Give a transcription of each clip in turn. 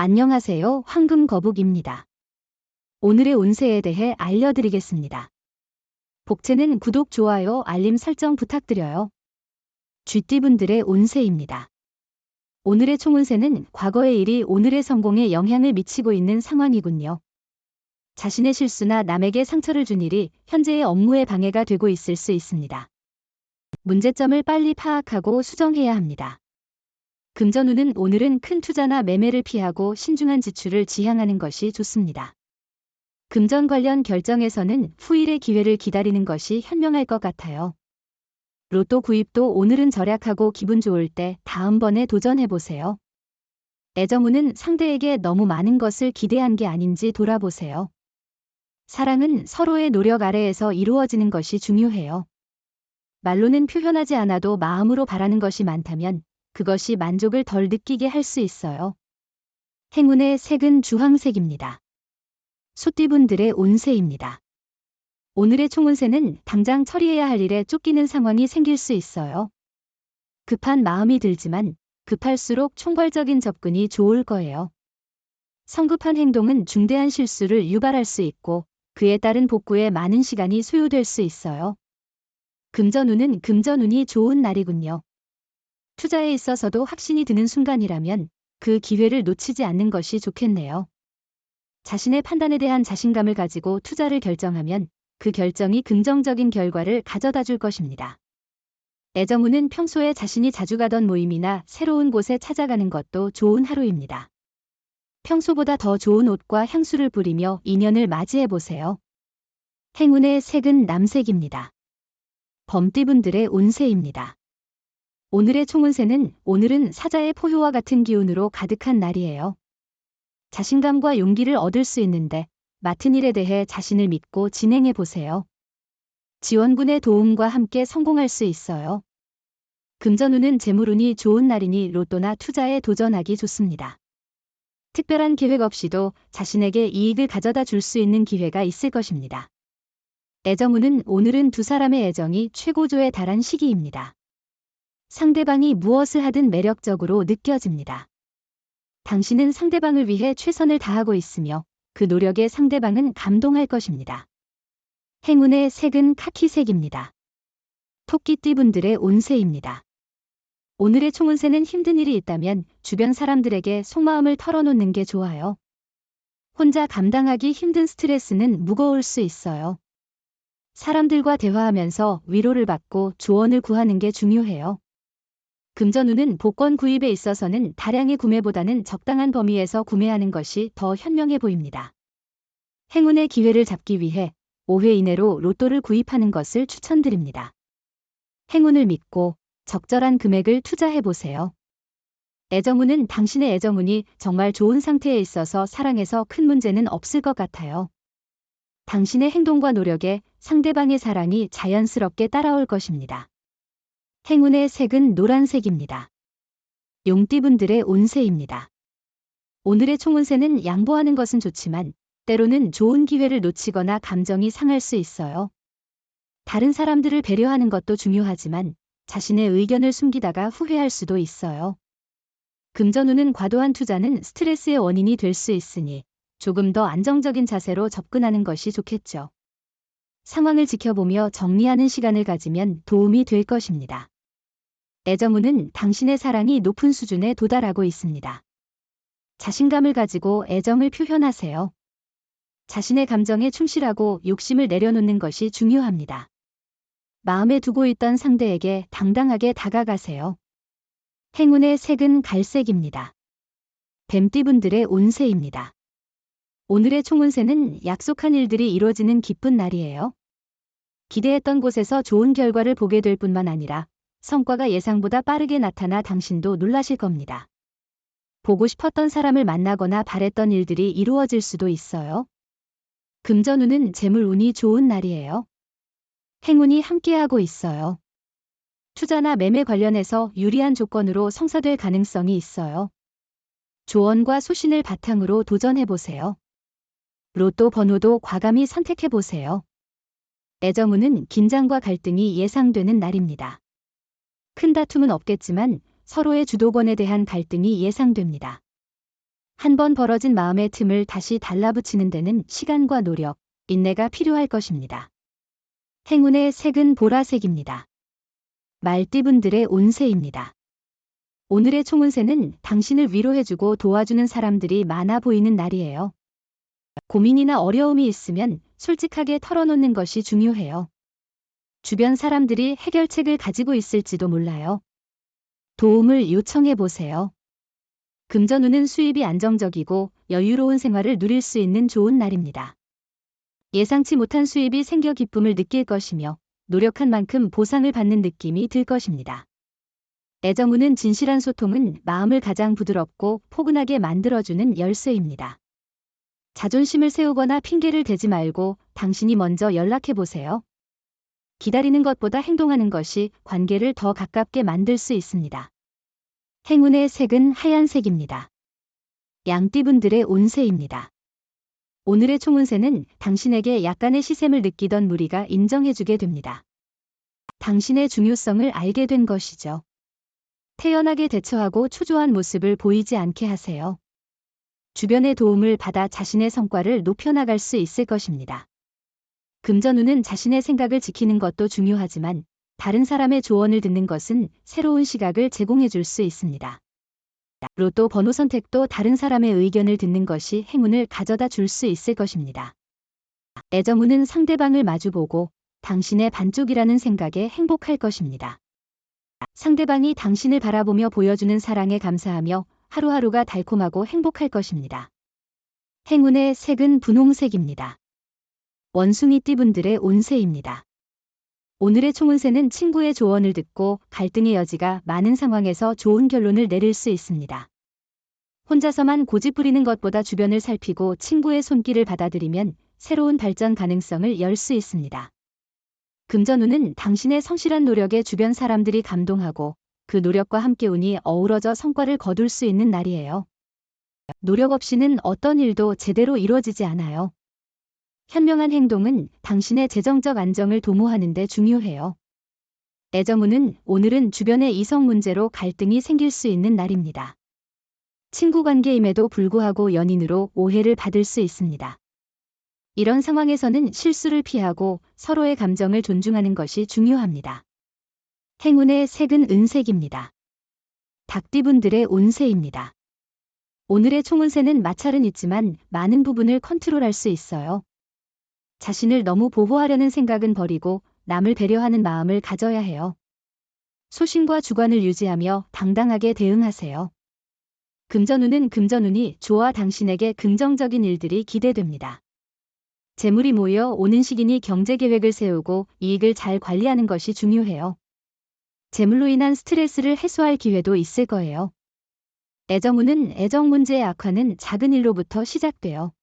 안녕하세요. 황금거북입니다. 오늘의 운세에 대해 알려드리겠습니다. 복채는 구독, 좋아요, 알림 설정 부탁드려요. 쥐띠분들의 운세입니다. 오늘의 총운세는 과거의 일이 오늘의 성공에 영향을 미치고 있는 상황이군요. 자신의 실수나 남에게 상처를 준 일이 현재의 업무에 방해가 되고 있을 수 있습니다. 문제점을 빨리 파악하고 수정해야 합니다. 금전운은 오늘은 큰 투자나 매매를 피하고 신중한 지출을 지향하는 것이 좋습니다. 금전 관련 결정에서는 후일의 기회를 기다리는 것이 현명할 것 같아요. 로또 구입도 오늘은 절약하고 기분 좋을 때 다음번에 도전해보세요. 애정운은 상대에게 너무 많은 것을 기대한 게 아닌지 돌아보세요. 사랑은 서로의 노력 아래에서 이루어지는 것이 중요해요. 말로는 표현하지 않아도 마음으로 바라는 것이 많다면 그것이 만족을 덜 느끼게 할 수 있어요. 행운의 색은 주황색입니다. 소띠분들의 운세입니다. 오늘의 총운세는 당장 처리해야 할 일에 쫓기는 상황이 생길 수 있어요. 급한 마음이 들지만 급할수록 총괄적인 접근이 좋을 거예요. 성급한 행동은 중대한 실수를 유발할 수 있고 그에 따른 복구에 많은 시간이 소요될 수 있어요. 금전운은 금전운이 좋은 날이군요. 투자에 있어서도 확신이 드는 순간이라면 그 기회를 놓치지 않는 것이 좋겠네요. 자신의 판단에 대한 자신감을 가지고 투자를 결정하면 그 결정이 긍정적인 결과를 가져다 줄 것입니다. 애정운은 평소에 자신이 자주 가던 모임이나 새로운 곳에 찾아가는 것도 좋은 하루입니다. 평소보다 더 좋은 옷과 향수를 뿌리며 인연을 맞이해보세요. 행운의 색은 남색입니다. 범띠분들의 운세입니다. 오늘의 총운세는 오늘은 사자의 포효와 같은 기운으로 가득한 날이에요. 자신감과 용기를 얻을 수 있는데 맡은 일에 대해 자신을 믿고 진행해 보세요. 지원군의 도움과 함께 성공할 수 있어요. 금전운은 재물운이 좋은 날이니 로또나 투자에 도전하기 좋습니다. 특별한 계획 없이도 자신에게 이익을 가져다 줄 수 있는 기회가 있을 것입니다. 애정운은 오늘은 두 사람의 애정이 최고조에 달한 시기입니다. 상대방이 무엇을 하든 매력적으로 느껴집니다. 당신은 상대방을 위해 최선을 다하고 있으며 그 노력에 상대방은 감동할 것입니다. 행운의 색은 카키색입니다. 토끼띠분들의 운세입니다. 오늘의 총운세는 힘든 일이 있다면 주변 사람들에게 속마음을 털어놓는 게 좋아요. 혼자 감당하기 힘든 스트레스는 무거울 수 있어요. 사람들과 대화하면서 위로를 받고 조언을 구하는 게 중요해요. 금전운은 복권 구입에 있어서는 다량의 구매보다는 적당한 범위에서 구매하는 것이 더 현명해 보입니다. 행운의 기회를 잡기 위해 5회 이내로 로또를 구입하는 것을 추천드립니다. 행운을 믿고 적절한 금액을 투자해보세요. 애정운은 당신의 애정운이 정말 좋은 상태에 있어서 사랑에서 큰 문제는 없을 것 같아요. 당신의 행동과 노력에 상대방의 사랑이 자연스럽게 따라올 것입니다. 행운의 색은 노란색입니다. 용띠분들의 운세입니다. 오늘의 총운세는 양보하는 것은 좋지만 때로는 좋은 기회를 놓치거나 감정이 상할 수 있어요. 다른 사람들을 배려하는 것도 중요하지만 자신의 의견을 숨기다가 후회할 수도 있어요. 금전운은 과도한 투자는 스트레스의 원인이 될 수 있으니 조금 더 안정적인 자세로 접근하는 것이 좋겠죠. 상황을 지켜보며 정리하는 시간을 가지면 도움이 될 것입니다. 애정운은 당신의 사랑이 높은 수준에 도달하고 있습니다. 자신감을 가지고 애정을 표현하세요. 자신의 감정에 충실하고 욕심을 내려놓는 것이 중요합니다. 마음에 두고 있던 상대에게 당당하게 다가가세요. 행운의 색은 갈색입니다. 뱀띠분들의 운세입니다. 오늘의 총운세는 약속한 일들이 이루어지는 기쁜 날이에요. 기대했던 곳에서 좋은 결과를 보게 될 뿐만 아니라 성과가 예상보다 빠르게 나타나 당신도 놀라실 겁니다. 보고 싶었던 사람을 만나거나 바랬던 일들이 이루어질 수도 있어요. 금전운은 재물운이 좋은 날이에요. 행운이 함께하고 있어요. 투자나 매매 관련해서 유리한 조건으로 성사될 가능성이 있어요. 조언과 소신을 바탕으로 도전해보세요. 로또 번호도 과감히 선택해보세요. 애정운은 긴장과 갈등이 예상되는 날입니다. 큰 다툼은 없겠지만 서로의 주도권에 대한 갈등이 예상됩니다. 한번 벌어진 마음의 틈을 다시 달라붙이는 데는 시간과 노력, 인내가 필요할 것입니다. 행운의 색은 보라색입니다. 말띠분들의 운세입니다. 오늘의 총운세는 당신을 위로해주고 도와주는 사람들이 많아 보이는 날이에요. 고민이나 어려움이 있으면 솔직하게 털어놓는 것이 중요해요. 주변 사람들이 해결책을 가지고 있을지도 몰라요. 도움을 요청해 보세요. 금전운은 수입이 안정적이고 여유로운 생활을 누릴 수 있는 좋은 날입니다. 예상치 못한 수입이 생겨 기쁨을 느낄 것이며 노력한 만큼 보상을 받는 느낌이 들 것입니다. 애정운은 진실한 소통은 마음을 가장 부드럽고 포근하게 만들어주는 열쇠입니다. 자존심을 세우거나 핑계를 대지 말고 당신이 먼저 연락해 보세요. 기다리는 것보다 행동하는 것이 관계를 더 가깝게 만들 수 있습니다. 행운의 색은 하얀색입니다. 양띠분들의 운세입니다. 오늘의 총운세는 당신에게 약간의 시샘을 느끼던 무리가 인정해주게 됩니다. 당신의 중요성을 알게 된 것이죠. 태연하게 대처하고 초조한 모습을 보이지 않게 하세요. 주변의 도움을 받아 자신의 성과를 높여나갈 수 있을 것입니다. 금전운은 자신의 생각을 지키는 것도 중요하지만 다른 사람의 조언을 듣는 것은 새로운 시각을 제공해 줄 수 있습니다. 로또 번호 선택도 다른 사람의 의견을 듣는 것이 행운을 가져다 줄 수 있을 것입니다. 애정운은 상대방을 마주보고 당신의 반쪽이라는 생각에 행복할 것입니다. 상대방이 당신을 바라보며 보여주는 사랑에 감사하며 하루하루가 달콤하고 행복할 것입니다. 행운의 색은 분홍색입니다. 원숭이띠분들의 운세입니다. 오늘의 총운세는 친구의 조언을 듣고 갈등의 여지가 많은 상황에서 좋은 결론을 내릴 수 있습니다. 혼자서만 고집 부리는 것보다 주변을 살피고 친구의 손길을 받아들이면 새로운 발전 가능성을 열 수 있습니다. 금전운은 당신의 성실한 노력에 주변 사람들이 감동하고 그 노력과 함께 운이 어우러져 성과를 거둘 수 있는 날이에요. 노력 없이는 어떤 일도 제대로 이루어지지 않아요. 현명한 행동은 당신의 재정적 안정을 도모하는 데 중요해요. 애정운은 오늘은 주변의 이성 문제로 갈등이 생길 수 있는 날입니다. 친구 관계임에도 불구하고 연인으로 오해를 받을 수 있습니다. 이런 상황에서는 실수를 피하고 서로의 감정을 존중하는 것이 중요합니다. 행운의 색은 은색입니다. 닭띠분들의 운세입니다. 오늘의 총운세는 마찰은 있지만 많은 부분을 컨트롤할 수 있어요. 자신을 너무 보호하려는 생각은 버리고 남을 배려하는 마음을 가져야 해요. 소신과 주관을 유지하며 당당하게 대응하세요. 금전운은 금전운이 좋아 당신에게 긍정적인 일들이 기대됩니다. 재물이 모여 오는 시기니 경제 계획을 세우고 이익을 잘 관리하는 것이 중요해요. 재물로 인한 스트레스를 해소할 기회도 있을 거예요. 애정운은 애정 문제의 악화는 작은 일로부터 시작돼요.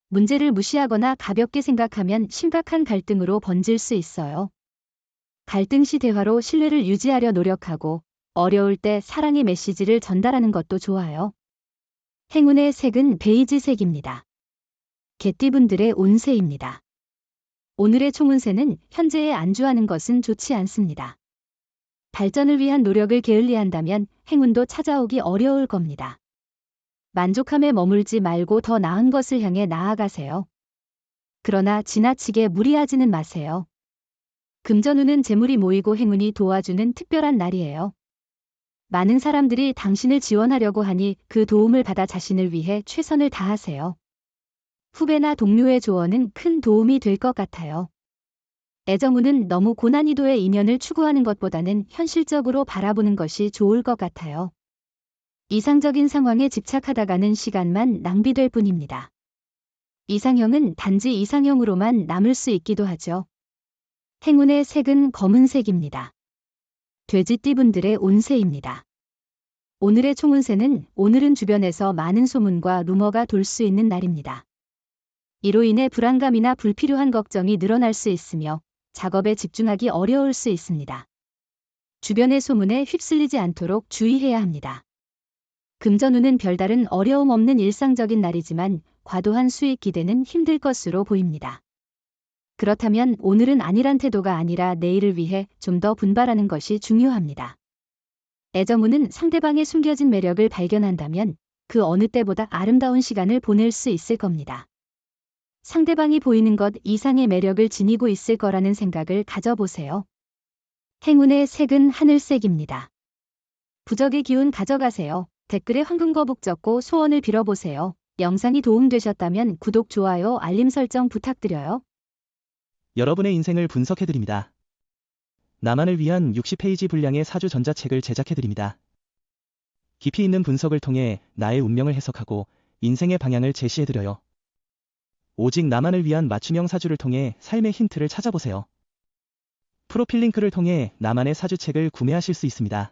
문제를 무시하거나 가볍게 생각하면 심각한 갈등으로 번질 수 있어요. 갈등 시 대화로 신뢰를 유지하려 노력하고 어려울 때 사랑의 메시지를 전달하는 것도 좋아요. 행운의 색은 베이지색입니다. 개띠분들의 운세입니다. 오늘의 총운세는 현재에 안주하는 것은 좋지 않습니다. 발전을 위한 노력을 게을리한다면 행운도 찾아오기 어려울 겁니다. 만족함에 머물지 말고 더 나은 것을 향해 나아가세요. 그러나 지나치게 무리하지는 마세요. 금전운은 재물이 모이고 행운이 도와주는 특별한 날이에요. 많은 사람들이 당신을 지원하려고 하니 그 도움을 받아 자신을 위해 최선을 다하세요. 후배나 동료의 조언은 큰 도움이 될 것 같아요. 애정운은 너무 고난이도의 인연을 추구하는 것보다는 현실적으로 바라보는 것이 좋을 것 같아요. 이상적인 상황에 집착하다가는 시간만 낭비될 뿐입니다. 이상형은 단지 이상형으로만 남을 수 있기도 하죠. 행운의 색은 검은색입니다. 돼지띠분들의 운세입니다. 오늘의 총운세는 오늘은 주변에서 많은 소문과 루머가 돌 수 있는 날입니다. 이로 인해 불안감이나 불필요한 걱정이 늘어날 수 있으며 작업에 집중하기 어려울 수 있습니다. 주변의 소문에 휩쓸리지 않도록 주의해야 합니다. 금전운은 별다른 어려움 없는 일상적인 날이지만 과도한 수익 기대는 힘들 것으로 보입니다. 그렇다면 오늘은 아니란 태도가 아니라 내일을 위해 좀 더 분발하는 것이 중요합니다. 애정운은 상대방의 숨겨진 매력을 발견한다면 그 어느 때보다 아름다운 시간을 보낼 수 있을 겁니다. 상대방이 보이는 것 이상의 매력을 지니고 있을 거라는 생각을 가져보세요. 행운의 색은 하늘색입니다. 부적의 기운 가져가세요. 댓글에 황금거북 적고 소원을 빌어보세요. 영상이 도움되셨다면 구독, 좋아요, 알림 설정 부탁드려요. 여러분의 인생을 분석해드립니다. 나만을 위한 60페이지 분량의 사주 전자책을 제작해드립니다. 깊이 있는 분석을 통해 나의 운명을 해석하고 인생의 방향을 제시해드려요. 오직 나만을 위한 맞춤형 사주를 통해 삶의 힌트를 찾아보세요. 프로필 링크를 통해 나만의 사주책을 구매하실 수 있습니다.